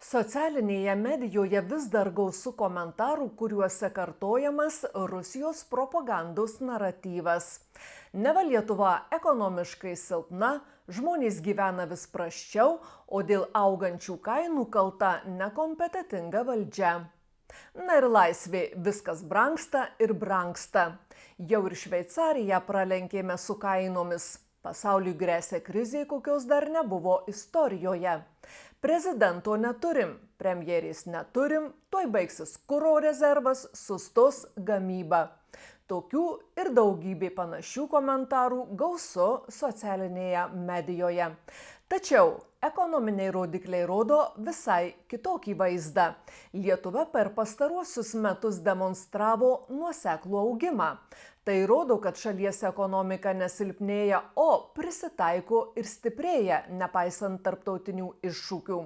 Socialinėje medijoje vis dar gausu komentarų, kuriuose kartojamas Rusijos propagandos naratyvas. Neva Lietuva ekonomiškai silpna, žmonės gyvena vis prasčiau, o dėl augančių kainų kalta nekompetentinga valdžia. Na ir laisvė, viskas brangsta ir brangsta. Jau ir Šveicariją pralenkėme su kainomis. Pasauliui gresia krizė, kokios dar nebuvo istorijoje. Prezidento neturim, premjerės neturim, tuoj baigsis kuro rezervas, sustos gamyba. Tokių ir daugybė panašių komentarų gausu socialinėje medijoje. Tačiau ekonominiai rodikliai rodo visai kitokį vaizdą. Lietuva per pastaruosius metus demonstravo nuoseklų augimą. Tai rodo, kad šalies ekonomika nesilpnėja, o prisitaiko ir stiprėja, nepaisant tarptautinių iššūkių.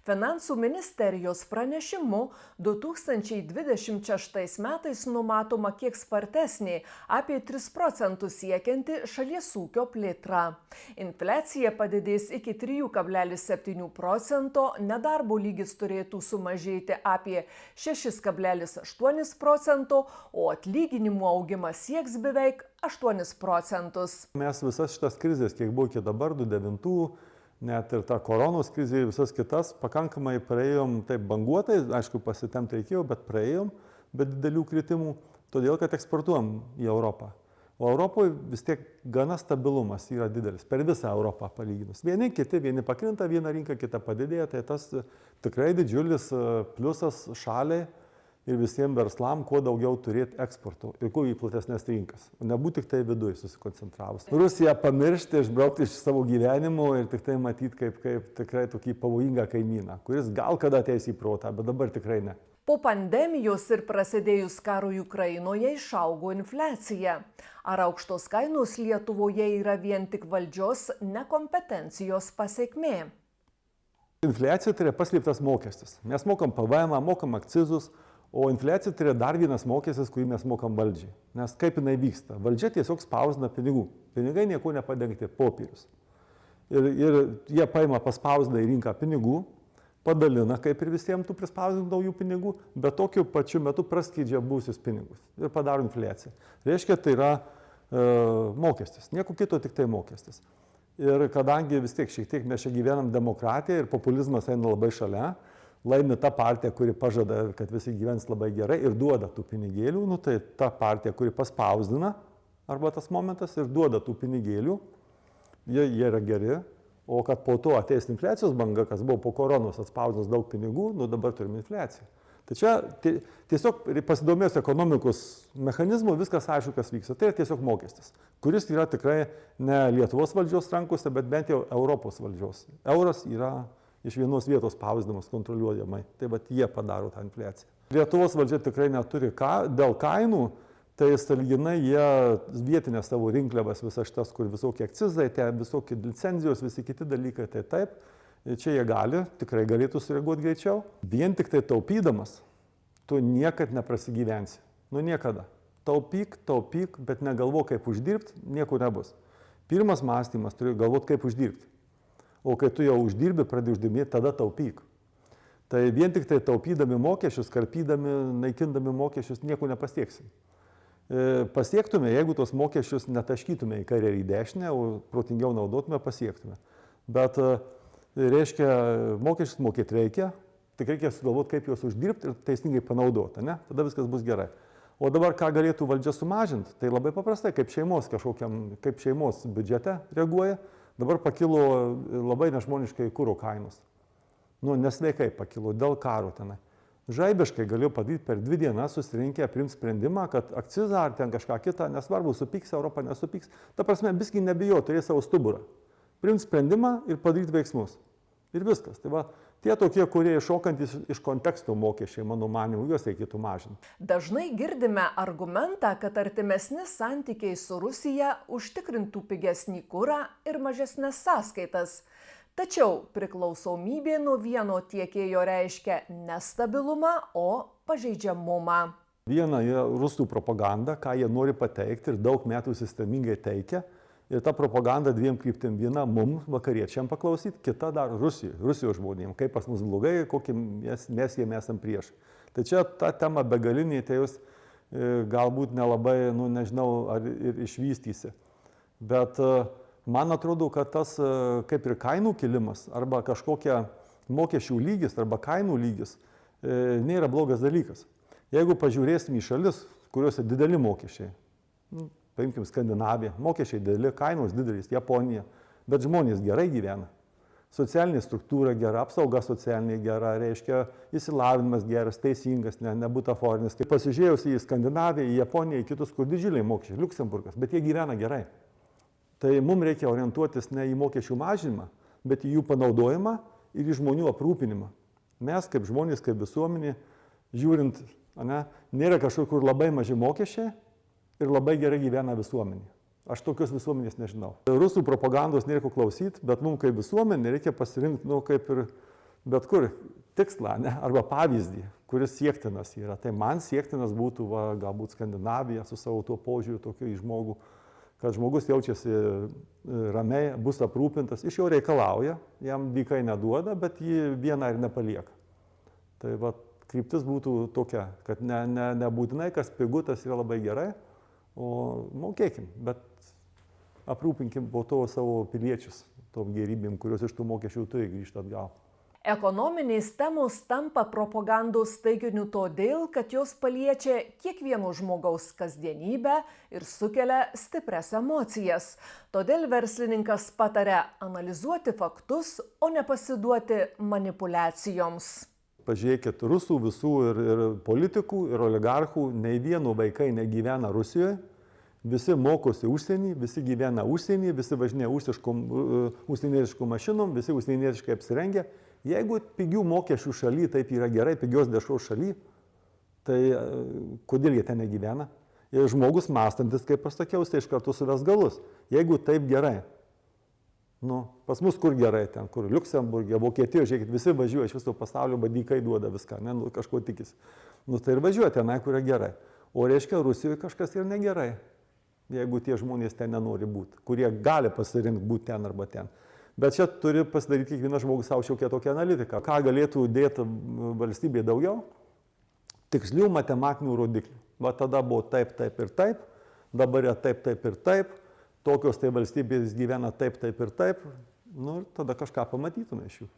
Finansų ministerijos pranešimu 2026 metais numatoma kiek spartesnė, apie 3 procentus siekianti šalies ūkio plėtra. Infliacija padidės iki 3,7 procento, nedarbo lygis turėtų sumažėti apie 6,8 procento, o atlyginimų augimas sieks beveik 8 procentus. Mes visas šitas krizės, kiek buvo iki dabar, 2009, net ir tą koronos krizę ir visas kitas, pakankamai praėjom taip banguotai, aišku, pasitemti reikėjo, bet praėjom, be didelių kritimų, todėl, kad eksportuojam į Europą. O Europoje vis tiek gana stabilumas yra didelis, per visą Europą palyginus. Vieni pakrinta, viena rinka, kita padidėja, tai tas tikrai didžiulis pliusas šaliai ir visiems verslam, kuo daugiau turėti eksporto ir kuo į platesnės rinkas. Nebūti tik tai viduje susikoncentravus. Rusiją pamiršti, išbraukti iš savo gyvenimo ir tik tai matyti kaip tikrai tokį pavojingą kaimyną, kuris gal kada ateis į protą, bet dabar tikrai ne. Po pandemijos ir prasidėjus karui Ukrainoje išaugo infliacija. Ar aukštos kainos Lietuvoje yra vien tik valdžios nekompetencijos pasekmė? Infliacija tai yra paslėptas mokestis. Mes mokam PVM, mokam akcizus, o infliacija tai yra dar vienas mokestis, kurį mes mokam valdžiai. Nes kaip jinai vyksta? Valdžia tiesiog spausdina pinigų. Pinigai nieko nepadengti, popierius. Ir jie paima paspausdą į rinką pinigų, padalina kaip ir visiems tų prispausdintų naujų pinigų, bet tokiu pačiu metu praskydžia būsius pinigus ir padaro infliaciją. Reiškia, tai yra mokestis. Nieko kito, tik tai mokestis. Ir kadangi vis tiek šiek tiek mes čia gyvenam demokratiją ir populizmas eina labai šalia, laimi ta partija, kuri pažada, kad visi gyvens labai gerai ir duoda tų pinigėlių, tai ta partija, kuri paspausdina, arba tas momentas ir duoda tų pinigėlių, jie yra geri, o kad po to ateis infliacijos banga, kas buvo po koronos atspausdinus daug pinigų, dabar turime infliaciją. Tai čia tiesiog pasidomėjus ekonomikos mechanizmų, viskas aišku, kas vyksta. Tai yra tiesiog mokestis, kuris yra tikrai ne Lietuvos valdžios rankose, bet bent jau Europos valdžios. Euras yra iš vienos vietos spausdinamas kontroliuojamai. Tai vat jie padaro tą infliaciją. Lietuvos valdžia tikrai neturi dėl kainų, tai sąlyginai jie vietinę savo rinkliavas, visas šitas, kur visokie akcizai, visokie licenzijos, visi kiti dalykai, tai taip, čia jie tikrai galėtų sureaguoti greičiau. Vien tik tai taupydamas, tu niekad neprasigyvensi. Nu niekada. Taupyk, bet negalvok kaip uždirbti, nieko nebus. Pirmas mąstymas turi galvoti kaip uždirbti. O kai tu jau uždirbi, pradedi uždirbėti, tada taupyk. Tai vien tik tai taupydami mokesčius, karpydami, naikindami mokesčius, nieko nepasieksim. Pasiektume, jeigu tos mokesčius netaškytume į kairę ir į dešinę, o protingiau naudotume, pasiektume. Bet reiškia, mokesčius mokėti reikia, tik reikia sugalvoti, kaip juos uždirbti ir teisingai panaudoti, ne? Tada viskas bus gerai. O dabar ką galėtų valdžia sumažinti? Tai labai paprastai, kaip šeimos biudžete reaguoja. Dabar pakilo labai nežmoniškai kuro kainos. Nesveikai pakilo dėl karo tenai. Žaibiškai galiu padaryti per 2 dienas susirinkę priimti sprendimą, kad akcizą ar ten kažką kitą, nesvarbu, supyks, Europą nesupyks. Ta prasme, biskį nebijo, turės savo stuburą. Priimti sprendimą ir padaryti veiksmus. Ir viskas. Tai va, tie tokie, kurie iššokantys iš konteksto mokesčiai, mano manimu, juos reikėtų mažinti. Dažnai girdime argumentą, kad artimesni santykiai su Rusija užtikrintų pigesnį kurą ir mažesnes sąskaitas. Tačiau priklausomybė nuo vieno tiekėjo reiškia nestabilumą, o pažeidžiamumą. Viena yra rusų propaganda, ką jie nori pateikti ir daug metų sistemingai teikia. Ir ta propaganda dviem kryptim. Viena mums, vakariečiam paklausyti, kita dar Rusijos žmonėm. Kaip pas mus blogai, kokį mes jiem esam prieš. Tai čia ta tema begalinė, tai jūs galbūt nelabai, nežinau, ar ir išvystysi. Bet man atrodo, kad tas kaip ir kainų kilimas arba kažkokia mokesčių lygis arba kainų lygis nėra blogas dalykas. Jeigu pažiūrėsim į šalis, kuriuose dideli mokesčiai, paimkim Skandinaviją, mokesčiai dideli, kainos didelis, Japonija, bet žmonės gerai gyvena. Socialinė struktūra gera, apsauga socialinė gera, reiškia įsilavinimas geras, teisingas, nebutaforinis. Kai pasižiūrėjus į Skandinaviją, į Japoniją, į kitus, kur didžiuliai mokesčiai, Liuksemburgas, bet jie gyvena gerai. Tai mums reikia orientuotis ne į mokesčių mažinimą, bet į jų panaudojimą ir į žmonių aprūpinimą. Mes kaip žmonės, kaip visuomenė, žiūrint, nėra kažkur, kur labai maži mokesčiai ir labai gerai gyvena visuomenė. Aš tokios visuomenės nežinau. Rusų propagandos nėra ko klausyti, bet mums kaip visuomenė reikia pasirinkti, kaip ir bet kur, tikslą, arba pavyzdį, kuris siektinas yra. Tai man siektinas būtų galbūt Skandinavija su savo tuo požiūriu tokiu į žmogų, kad žmogus jaučiasi ramiai, bus aprūpintas, iš jo reikalauja, jam dykai neduoda, bet jį vieną ir nepalieka. Tai kryptis būtų tokia, kad nebūtinai, kas pigu, tas yra labai gerai, o mokėkim, bet aprūpinkim po to savo piliečius, tom gerybėm, kurios iš tų mokesčių turi grįžti atgal. Ekonominės temos tampa propagandos taikiniu todėl, kad jos paliečia kiekvieno žmogaus kasdienybę ir sukelia stiprias emocijas. Todėl verslininkas pataria analizuoti faktus, o ne pasiduoti manipulacijoms. Pažiūrėkit, rusų visų ir politikų, ir oligarchų, nei vieno vaikai negyvena Rusijoje, visi mokosi užsienį, visi gyvena užsienį, visi važinėja užsienietiškų mašinom, visi užsienietiškai apsirengia. Jeigu pigių mokesčių šaly taip yra gerai, pigios dešros šaly, tai kodėl jie ten negyvena? Ir žmogus mąstantis, kaip pasakiau, tai iš karto suves galus. Jeigu taip gerai, pas mus kur gerai ten, kur Liuksemburgė, Vokietijoje, žiūrėkit, visi važiuoja iš viso pasaulio, badykai duoda viską, kažko tikis. Tai ir važiuoja tenai, kur yra gerai. O reiškia, Rusijoje kažkas yra negerai, jeigu tie žmonės ten nenori būti, kurie gali pasirinkti būti ten arba ten. Bet čia turi pasidaryti kiekvienas žmogus savo šiokią tokią analitiką. Ką galėtų dėti valstybė daugiau? Tikslių matematinių rodiklių. Tada buvo taip, taip ir taip, dabar yra taip, taip ir taip. Tokios tai valstybės gyvena taip, taip ir taip, ir tada kažką pamatytume iš jų.